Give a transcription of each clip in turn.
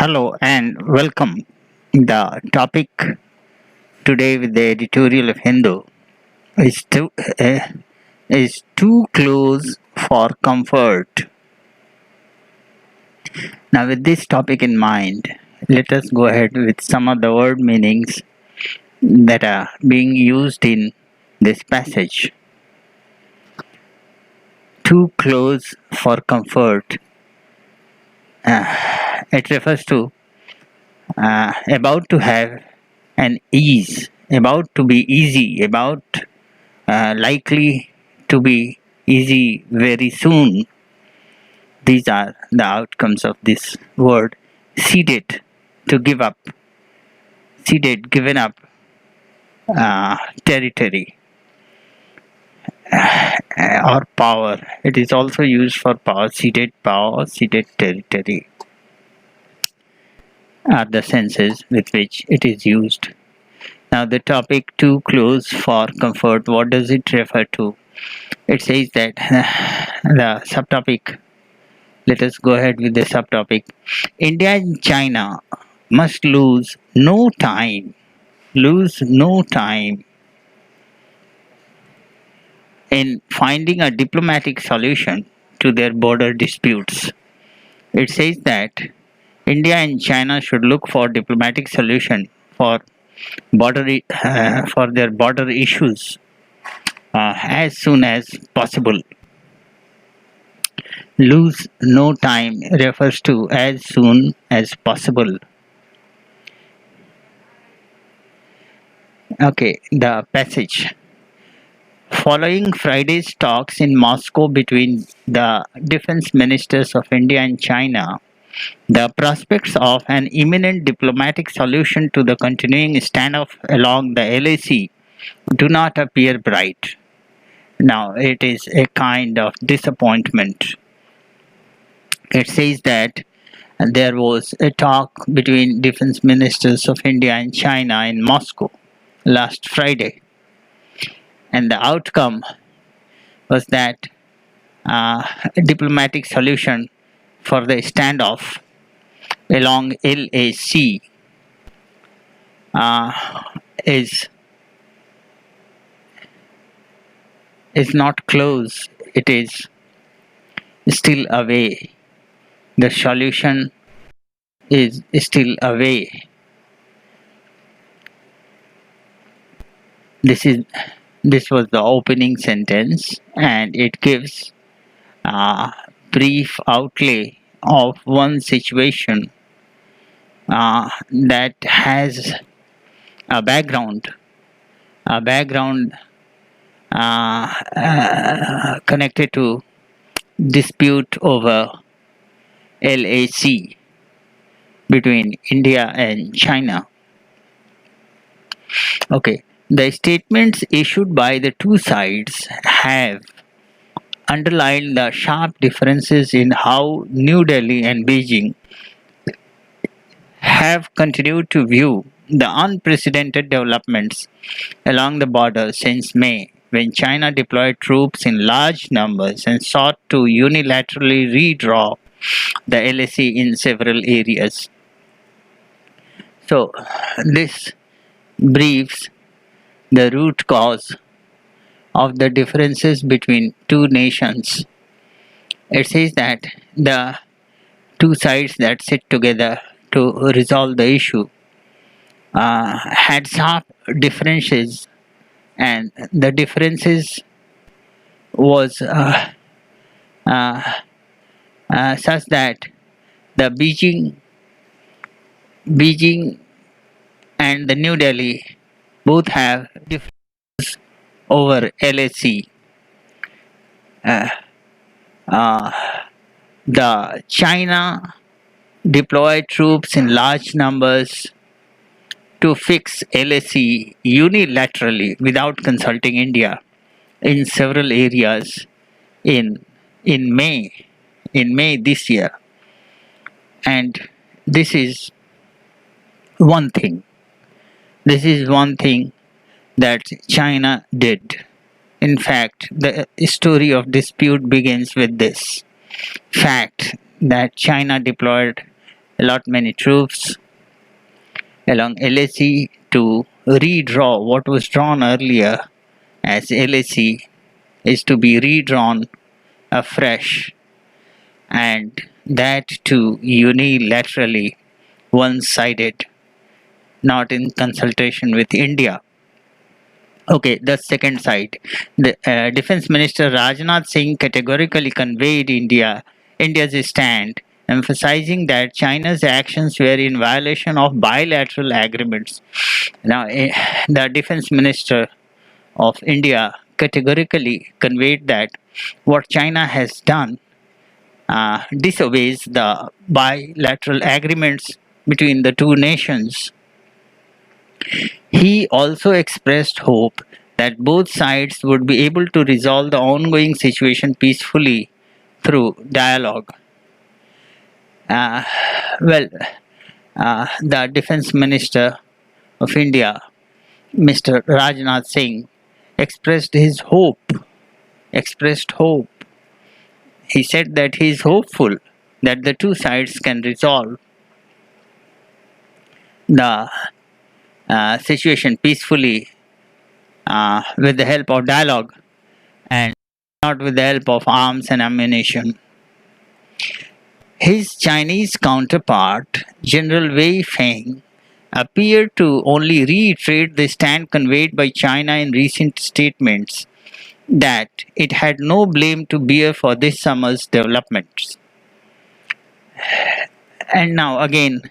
Hello and welcome. The topic today with the editorial of Hindu is uh, is too close for comfort. Now, with this topic in mind, let us go ahead with some of the word meanings that are being used in this passage. Too close for comfort. It refers to about to have an ease, about to be easy, about likely to be easy very soon. These are the outcomes of this word. Ceded, to give up, ceded, given up territory or power. It is also used for power, ceded territory are the senses with which it is used. Now, the topic too close for comfort, what does it refer to? It says that the subtopic, let us go ahead with the subtopic. India and China must lose no time in finding a diplomatic solution to their border disputes. It says that India and China should look for diplomatic solution for for their border issues as soon as possible. Lose no time refers to as soon as possible. Okay, the passage. Following Friday's talks in Moscow between the defense ministers of India and China, the prospects of an imminent diplomatic solution to the continuing standoff along the LAC do not appear bright. Now, it is a kind of disappointment. It says that there was a talk between defense ministers of India and China in Moscow last Friday, and the outcome was that a diplomatic solution for the standoff along LAC is not close. It is still away. The solution is still away. This was the opening sentence, and it gives a brief outlay of one situation that has a background connected to dispute over LAC between India and China. Okay, the statements issued by the two sides have underlined the sharp differences in how New Delhi and Beijing have continued to view the unprecedented developments along the border since May, when China deployed troops in large numbers and sought to unilaterally redraw the LAC in several areas. So, this briefs the root cause of the differences between two nations. It says that the two sides that sit together to resolve the issue had sharp differences, and the differences was such that the Beijing and the New Delhi both have differences over LAC. Uh, uh, the China deployed troops in large numbers to fix LAC unilaterally without consulting India in several areas in in May in May this year, and this is one thing. This is one thing that China did. In fact, the story of dispute begins with this fact that China deployed a lot many troops along LAC to redraw what was drawn earlier as LAC is to be redrawn afresh, and that too unilaterally, one-sided, not in consultation with India. Okay, the second side. The Defense Minister Rajnath Singh categorically conveyed India's stand, emphasizing that China's actions were in violation of bilateral agreements. Now, the Defense Minister of India categorically conveyed that what China has done disobeys the bilateral agreements between the two nations. He also expressed hope that both sides would be able to resolve the ongoing situation peacefully through dialogue. Uh, well, the Defense Minister of India, Mr. Rajnath Singh, expressed hope. He said that he is hopeful that the two sides can resolve the situation peacefully with the help of dialogue and not with the help of arms and ammunition. His Chinese counterpart, General Wei Feng, appeared to only reiterate the stand conveyed by China in recent statements that it had no blame to bear for this summer's developments. And now again,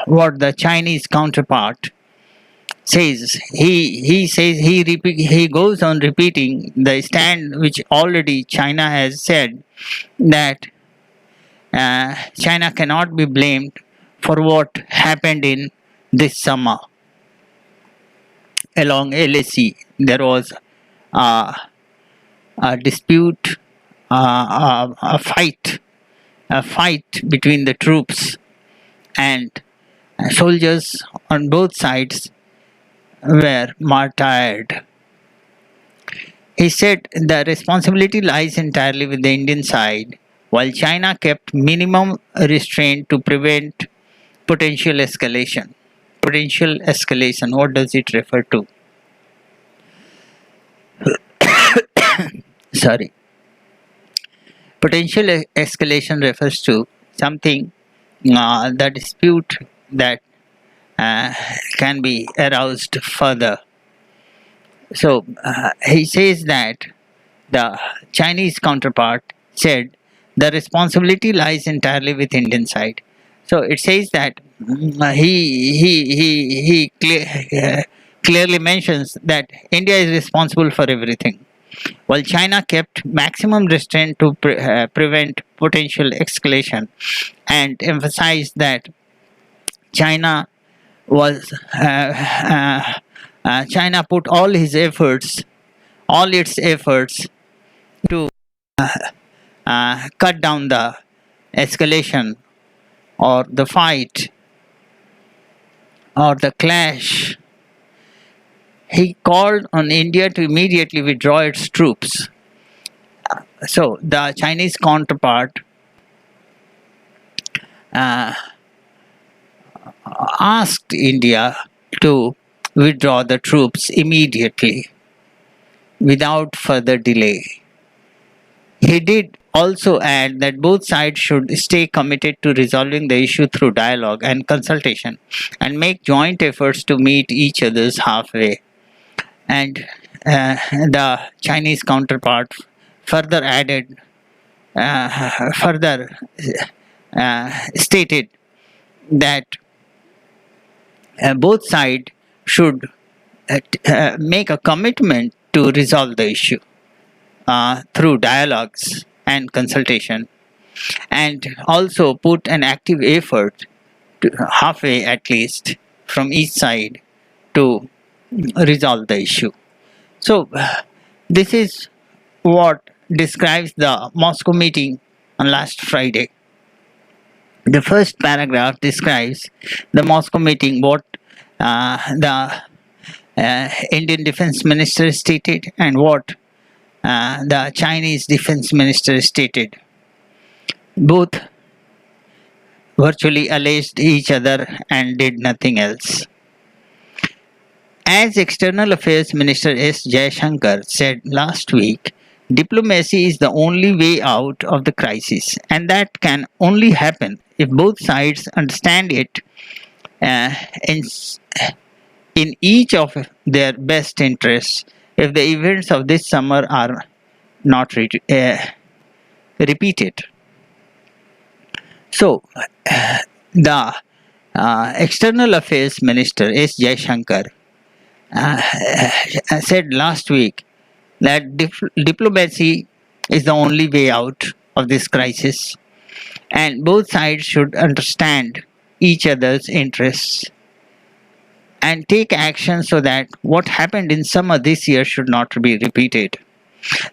what the Chinese counterpart says, he goes on repeating the stand which already China has said, that China cannot be blamed for what happened in this summer along LAC. There was a dispute, a fight between the troops, and soldiers on both sides were martyred. He said the responsibility lies entirely with the Indian side, while China kept minimum restraint to prevent potential escalation. Potential escalation, what does it refer to? Sorry. Potential escalation refers to something, the dispute that can be aroused further. So he says that the Chinese counterpart said the responsibility lies entirely with Indian side. So it says that he clearly mentions that India is responsible for everything, while China kept maximum restraint to prevent potential escalation, and emphasized that China was China put all its efforts to cut down the escalation or the fight or the clash. He called on India to immediately withdraw its troops. So the Chinese counterpart asked India to withdraw the troops immediately without further delay. He did also add that both sides should stay committed to resolving the issue through dialogue and consultation and make joint efforts to meet each other's halfway. And the Chinese counterpart further stated that both sides should make a commitment to resolve the issue through dialogues and consultation, and also put an active effort, halfway at least, from each side to resolve the issue. So, this is what describes the Moscow meeting on last Friday. The first paragraph describes the Moscow meeting, what the Indian Defense Minister stated and what the Chinese Defense Minister stated. Both virtually alleged each other and did nothing else. As External Affairs Minister S. Jaishankar said last week, diplomacy is the only way out of the crisis, and that can only happen if both sides understand it uh, in, in each of their best interests. If the events of this summer are not repeated. So, the External Affairs Minister S. Jaishankar said last week that diplomacy is the only way out of this crisis, and both sides should understand each other's interests and take action so that what happened in summer this year should not be repeated.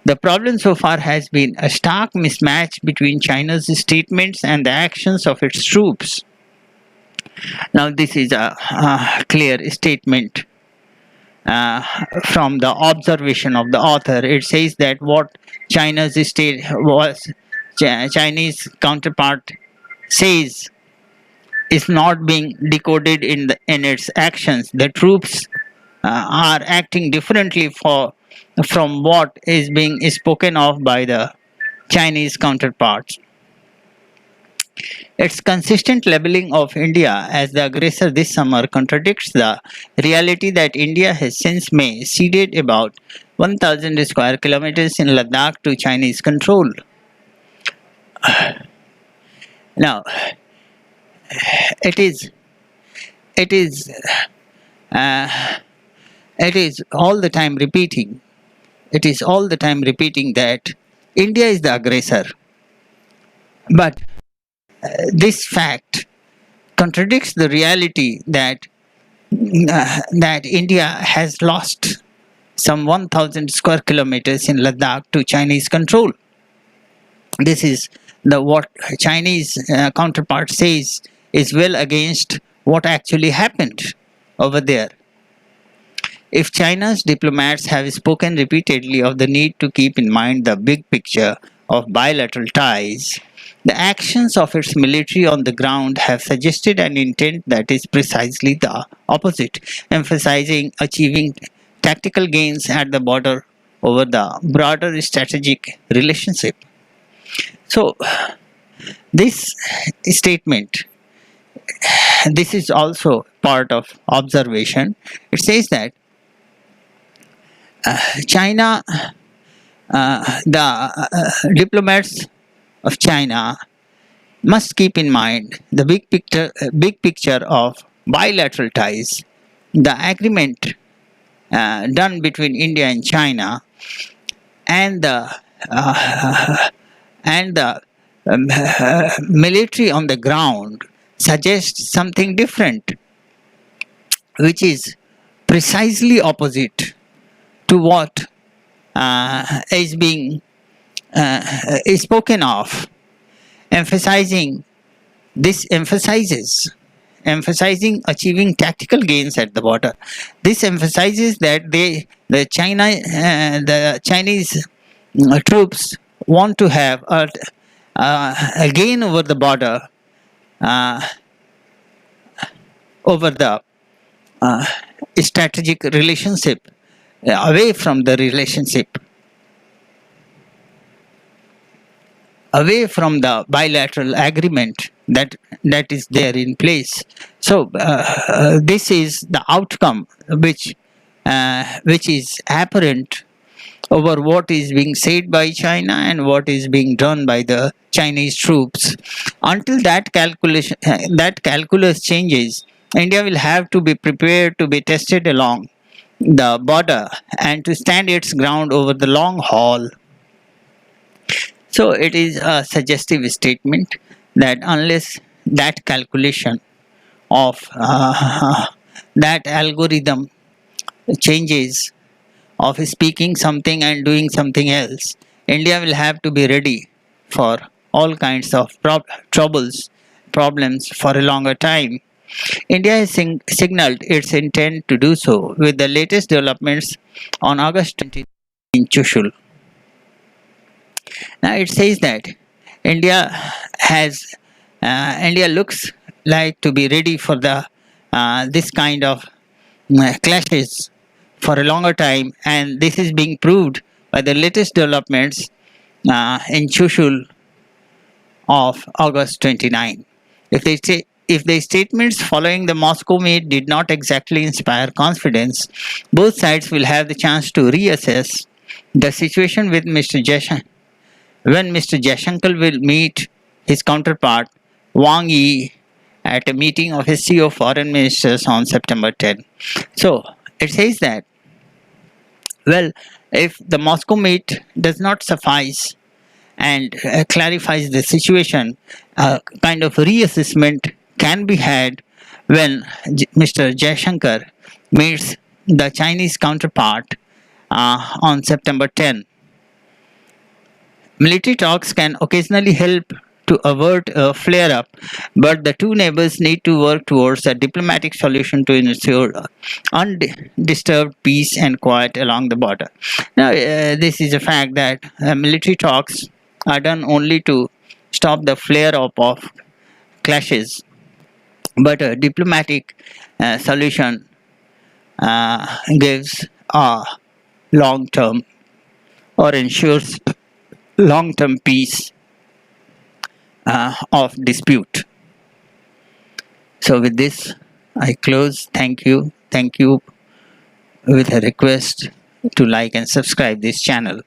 The problem so far has been a stark mismatch between China's statements and the actions of its troops. Now, this is a clear statement from the observation of the author. It says that what Chinese counterpart says is not being decoded in its actions. The troops are acting differently from what is being spoken of by the Chinese counterparts. Its consistent labeling of India as the aggressor this summer contradicts the reality that India has since May ceded about 1,000 square kilometers in Ladakh to Chinese control. Now, it is uh, all the time repeating. It is all the time repeating that India is the aggressor. But this fact contradicts the reality that India has lost some 1,000 square kilometers in Ladakh to Chinese control. This is what Chinese counterpart says is well against what actually happened over there. If China's diplomats have spoken repeatedly of the need to keep in mind the big picture of bilateral ties, the actions of its military on the ground have suggested an intent that is precisely the opposite, emphasizing achieving tactical gains at the border over the broader strategic relationship. So, this statement, this is also part of observation. It says that China, the diplomats of China must keep in mind the big picture of bilateral ties, the agreement done between India and China, and the military on the ground suggests something different, which is precisely opposite to what is being is spoken of, emphasizing achieving tactical gains at the border. This emphasizes that the Chinese troops want to have a gain over the border, over the strategic relationship, away from the relationship, away from the bilateral agreement that is there in place. So this is the outcome which is apparent over what is being said by China and what is being done by the Chinese troops. Until that calculus changes, India will have to be prepared to be tested along the border and to stand its ground over the long haul. So it is a suggestive statement that unless that calculation of that algorithm changes of speaking something and doing something else, India will have to be ready for all kinds of problems for a longer time. India has signaled its intent to do so with the latest developments on August 20 in Chushul. Now it says that India has India looks like to be ready for the this kind of clashes for a longer time, and this is being proved by the latest developments in Chushul of August 29. If the statements following the Moscow meet did not exactly inspire confidence, both sides will have the chance to reassess the situation with Mr. Jaishankar when Mr. Jaishankar will meet his counterpart Wang Yi at a meeting of his CEO foreign ministers on September 10. So it says that, well, if the Moscow meet does not suffice and clarifies the situation, a kind of reassessment can be had when Mr. Jaishankar meets the Chinese counterpart on September 10. Military talks can occasionally help to avert a flare up, but the two neighbors need to work towards a diplomatic solution to ensure undisturbed peace and quiet along the border. Now, this is a fact that military talks are done only to stop the flare up of clashes, but a diplomatic solution gives a long term or ensures long term peace of dispute. So, with this, I close. Thank you. Thank you with a request to like and subscribe this channel.